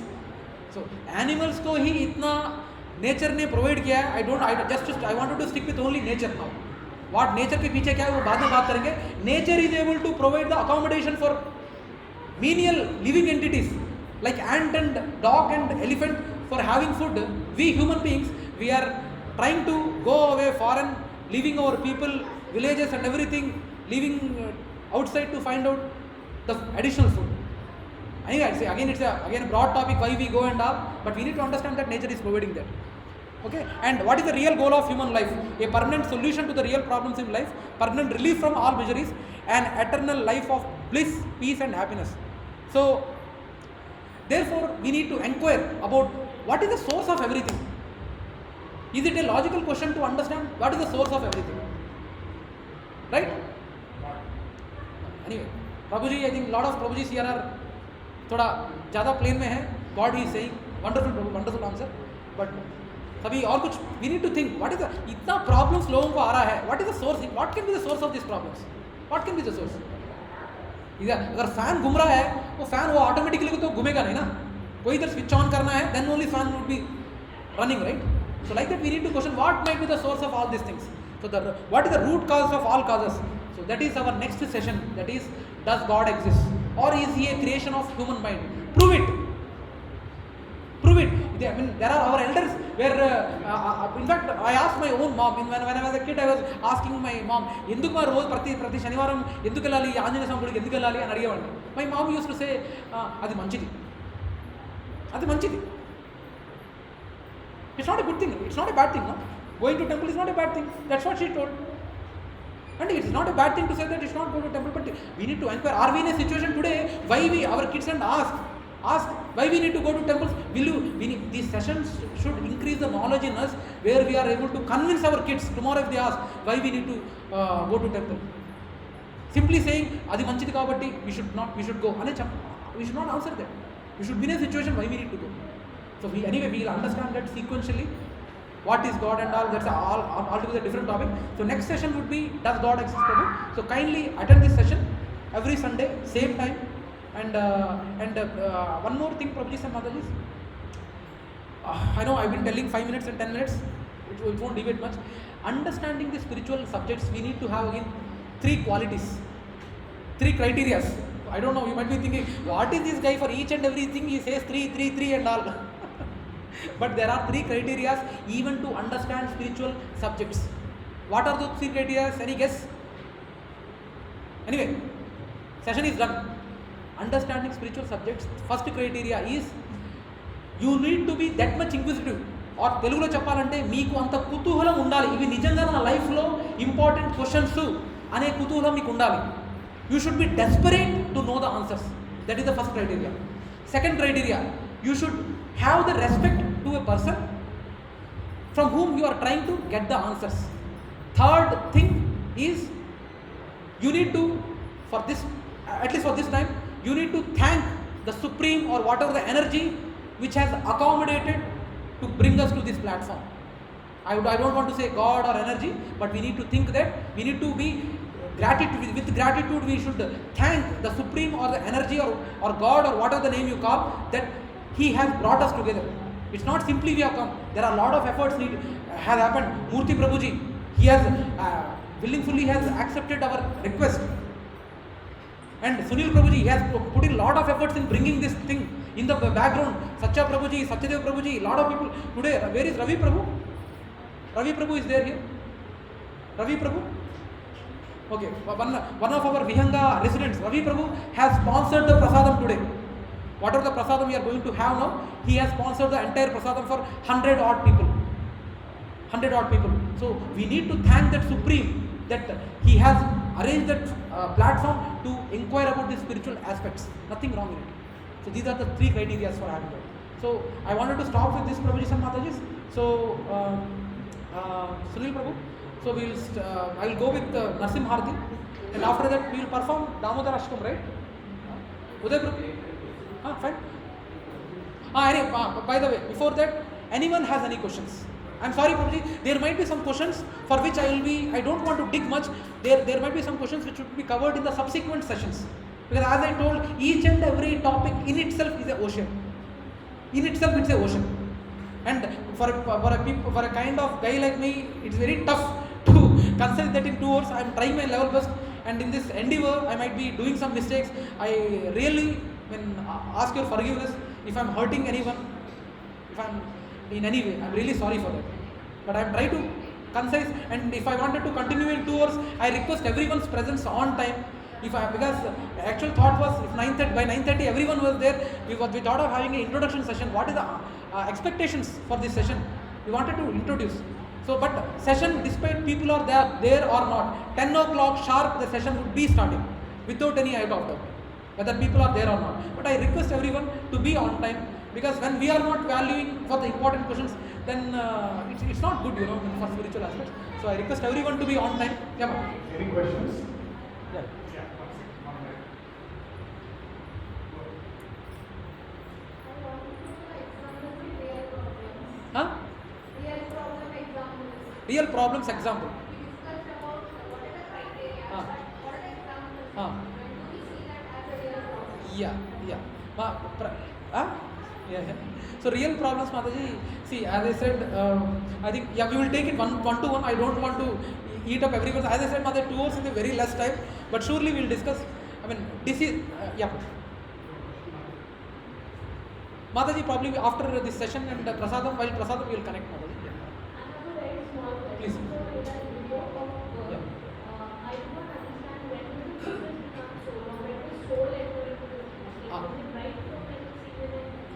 So animals को ही इतना nature ने provide किया है. I wanted to stick with only nature now. What nature के पीछे क्या है वो बाद में बात करेंगे. Nature is able to provide the accommodation for menial living entities like ant and dog and elephant for having food. We human beings, we are trying to go away foreign, leaving our people, villages and everything, leaving outside to find out the additional food. Anyway, it's again a broad topic why we go and all, but we need to understand that nature is providing that. Okay, and what is the real goal of human life? A permanent solution to the real problems in life, permanent relief from all miseries, and eternal life of bliss, peace and happiness. So therefore we need to inquire about what is the source of everything. Is it a logical question to understand what is the source of everything? Right? Anyway, Prabhuji, I think lot of Prabhujis here are थोड़ा ज़्यादा plane में है. God is saying wonderful answer, but कभी और कुछ we need to think what is the इतना problems लोगों को आ रहा है, what is the source, what can be the source of these problems, what can be the source? अगर fan घूम रहा है वो फैन वो ऑटोमेटिकली तो घूमेगा नहीं ना, कोई इधर स्विच ऑन करना है, then only fan would be running, right? So like that we need to question what might be the source of all these things. So what is the root cause of all causes? So that is our next session, that is, does God exist or is he a creation of human mind? Prove it. I mean, there are our elders where in fact I asked my own mom when I was a kid. I was asking my mom ఎందుకు మా రోజు ప్రతి శనివారం ఎందుకు వెళ్ళాలి, ఆంజనేయ స్వామి గుడికి ఎందుకు వెళ్ళాలి అని అడిగేవాడిని. My mom used to say అది మంచిది. It's not a good thing, it's not a bad thing, no? Going to temple is not a bad thing. That's what she told. And it's not a bad thing to say that it's not go to temple, but we need to inquire. Are we in a situation today why our kids and ask why we need to go to temples? These sessions should increase the knowledge in us, where we are able to convince our kids tomorrow if they ask why we need to go to temple. Simply saying adi manchidi kabatti we should go. We should not answer that. We should be in a situation why we need to go. So we will understand that sequentially. What is God and all, that's altogether different topic. So next session would be, does God exist, Prabhu? So kindly attend this session every Sunday, same time. And one more thing, Prabhuji and Mataji. I know I've been telling 5 minutes and 10 minutes. It won't deviate much. Understanding the spiritual subjects, we need to have again 3 qualities, 3 criteria. I don't know, you might be thinking, what is this guy for each and everything? He says 3 and all. But there are 3 criteria even to understand spiritual subjects. What are those 3 criteria? Any guess? Anyway, session is done. Understanding spiritual subjects, first criteria is you need to be that much inquisitive. Or తెలుగులో చెప్పాలంటే మీకు అంత కుతూహలం ఉండాలి, ఇవి నిజంగా నా లైఫ్లో ఇంపార్టెంట్ క్వశ్చన్స్ అనే కుతూహలం మీకు ఉండాలి. You should be desperate to know the answers. That is the first criteria. Second criteria, you should have the respect to a person from whom you are trying to get the answers. Third thing is you need to, for this, at least for this time, you need to thank the supreme or whatever the energy which has accommodated to bring us to this platform. I don't want to say God or energy, but we need to think that we need to be gratitude. With gratitude we should thank the supreme or the energy or God or whatever the name you call, that he has brought us together. It's not simply we have come. There are a lot of efforts has happened. Murthy Prabhuji, he has willingly has accepted our request. And Sunil Prabhuji, he has put in a lot of efforts in bringing this thing in the background. Satya Prabhuji, Satyadev Prabhuji, a lot of people. Today, where is Ravi Prabhu? Ravi Prabhu is there here. Ravi Prabhu? Okay, one of our Vihanga residents, Ravi Prabhu, has sponsored the prasadam today. Whatever the prasadam we are going to have now, he has sponsored the entire prasadam for 100 odd people. 100 odd people. So we need to thank that supreme that he has arranged that platform to inquire about the spiritual aspects. Nothing wrong in it. So these are the 3 criteria for having that. So I wanted to stop with this Prabhuji and Matajis. So Sunil Prabhu. So I will go with Narsim Harthi, and after that we will perform Damodar Ashtam, right? Uday Prabhu. Fine. By the way, before that, anyone has any questions? I'm sorry, Prabhuji, there might be some questions for which I don't want to dig much. There might be some questions which should be covered in the subsequent sessions. Because as I told, each and every topic in itself is an ocean. In itself, it's an ocean. And for a kind of guy like me, it's very tough to consider that in 2 hours. I'm trying my level best, and in this endeavor, I might be doing some mistakes. I really ask your forgiveness if I'm hurting anyone, if I'm in any way. I'm really sorry for that. But I'm trying to concise, and if I wanted to continue in 2 hours, I request everyone's presence on time. Because the actual thought was if by 9:30 everyone was there, we thought of having an introduction session. What is the expectations for this session? We wanted to introduce. So, but session, despite people are there or not, 10 o'clock sharp the session would be starting without any iota of doubt, whether people are there or not. But I request everyone to be on time, because when we are not valuing for the important questions, then it's not good, for spiritual aspects. So I request everyone to be on time. Yeah, ma'am. Any questions? Yeah. Huh? Real problems example. Yeah. Yeah. So real problems, Mataji. See, as I said, I think we will take it one to one. I don't want to eat up everyone. As I said, Mataji, 2 hours is a very less time, but surely we will discuss. Disease. Mataji, probably after this session and prasadam, while prasadam, we will connect, Mataji. Please.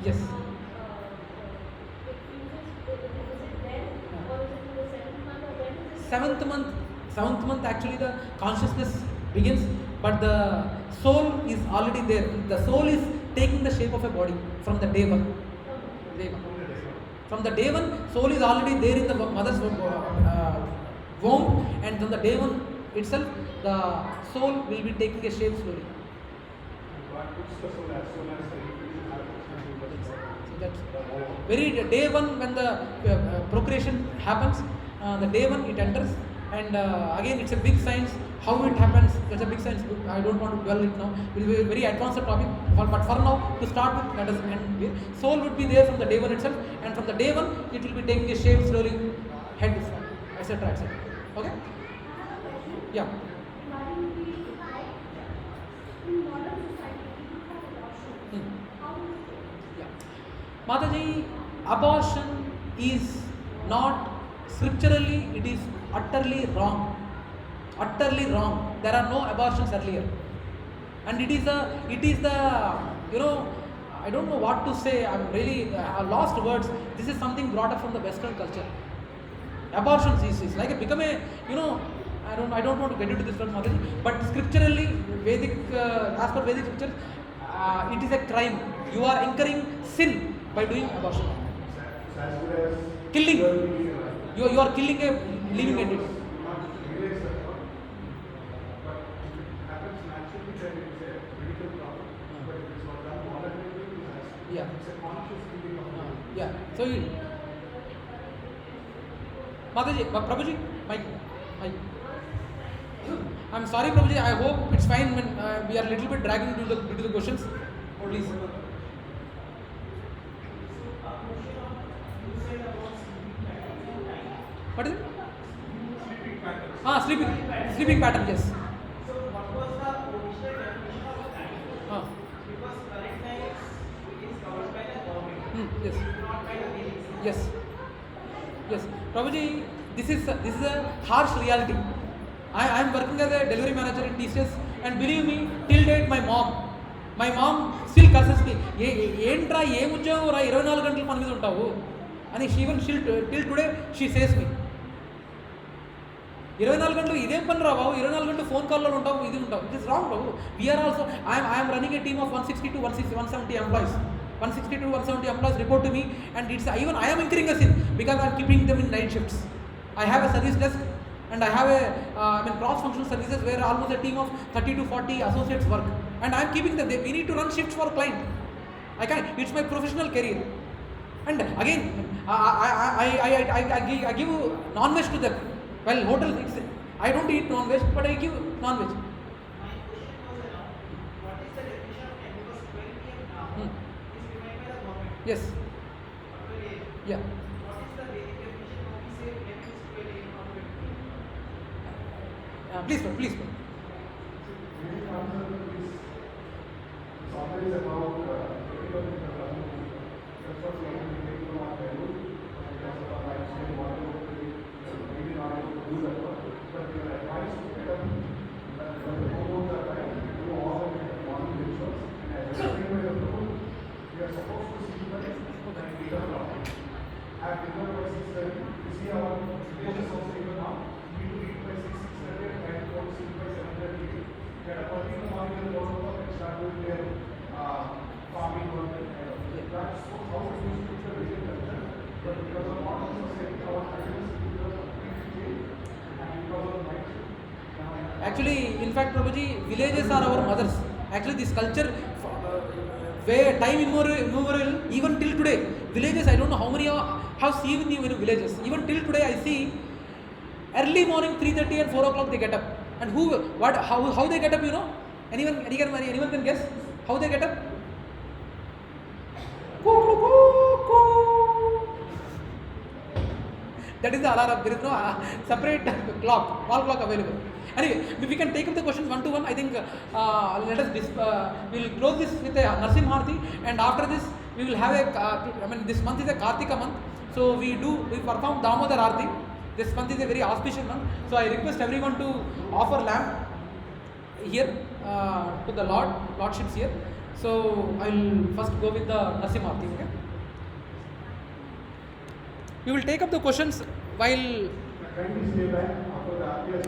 Yes. Seventh month actually the consciousness begins, but the soul is already there. The soul is taking the shape of a body from the day one. From the day one, soul is already there in the mother's womb, and from the day one itself, the soul will be taking a shape slowly. That's very day one when the procreation happens. The day one it enters, and again it's a big science how it happens. That's a big science. I don't want to dwell it now. It will be a very advanced topic. But for now, to start with, let us end here. Soul would be there from the day one itself, and from the day one it will be taking a shape slowly, head this one, etc., etc. Okay? Yeah. Mataji, abortion is not scripturally, it is utterly wrong. Utterly wrong. There are no abortions earlier. And it is the, you know, I don't know what to say. I'm really lost words. This is something brought up from the Western culture. Abortions is like become a, you know, I don't want to get into this terminology, but scripturally, Vedic, as per Vedic scriptures, it is a crime. You are incurring sin by doing abortion. As good as Killing. you are living a life. You are killing a living entity. Not realize that, but if it happens naturally, then it is a medical problem. But if it's not done voluntarily, it has. Yeah. It's a conscious killing of life. Yeah. So, Mataji, Prabhuji, Mike. I'm sorry, Prabhuji. I hope it's fine when we are a little bit dragging into the questions. Please. So, a question on you said about sleeping patterns in time. What is it? Sleeping patterns. Sleeping pattern. Yes. So, what was the original definition of time? Because current time is covered by the government, Yes. not by the basics. Yes. Prabhuji, this is a harsh reality. I am working as a delivery manager in TCS, and believe me, till date my mom still curses me. ఏంట్రా ఏ ఉద్యోగం రా 24 గంటలు పని మీద ఉంటావు అని till today she says me. 24 గంటలు ఇదేం పని రా బాబు, 24 గంటలు ఫోన్ కాల్లో ఉంటావు, ఇది ఉంటావు. ఇట్ ఇస్ రాంగ్ బాబు. We are also I'm running a team of 160 to 170 employees. 160 to 170 employees report to me, and it's even I am incurring a sin because I am keeping them in night shifts. I have a service desk, and I have a cross-functional services where almost a team of 30 to 40 associates work, and I am keeping them. We need to run shifts for client. I can't. It's my professional career. And again, I give non-veg to them. Well, hotel, I don't eat non-veg, but I give non-veg. My question was around what is the definition of time? Because 12 p.m. now is defined by the government. Yes. After 8. Yeah. What is the Vedic definition when we say when it is 12 a.m. or 12 p.m.? Please. Vedic concept is always about getting up in the morning. That's what we have to take from our childhood. Because of our lifestyle, whatever we maybe not able to do that one. But we are advised to get up when the Prabhu that time, do all the morning rituals. And as explained by the Prabhu, we are supposed to sleep by 9 o'clock. At dinner by 6:30, you see our villages also even now. We do eat by 6:30 and go to sleep by 7:30. Get up early in the morning and 4 o'clock and start doing their farming work and kind of. That's how it used to be the Vedic culture. But because of modern society, our practice because of change and because of night shift. Actually, in fact, Prabhuji, villages are our mothers. Actually, this culture, where time immemorial, even till today, villages, I don't know how many have seen you in villages. Even till today, I see early morning 3:30 and 4 o'clock they get up. And how they get up, you know? Anyone can guess how they get up? That is the alarm. There is no separate wall clock available. Anyway, we can take up the questions one to one. I think let us we will close this with a Narsimharthi, and after this we will have this month is a Kartika month, so we perform Damodar Arati. This month is a very auspicious month, so I request everyone to offer lamp here to the Lordships here. So I will first go with the Narsimharthi. Okay. We will take up the questions while. Can we stay back after the RPS?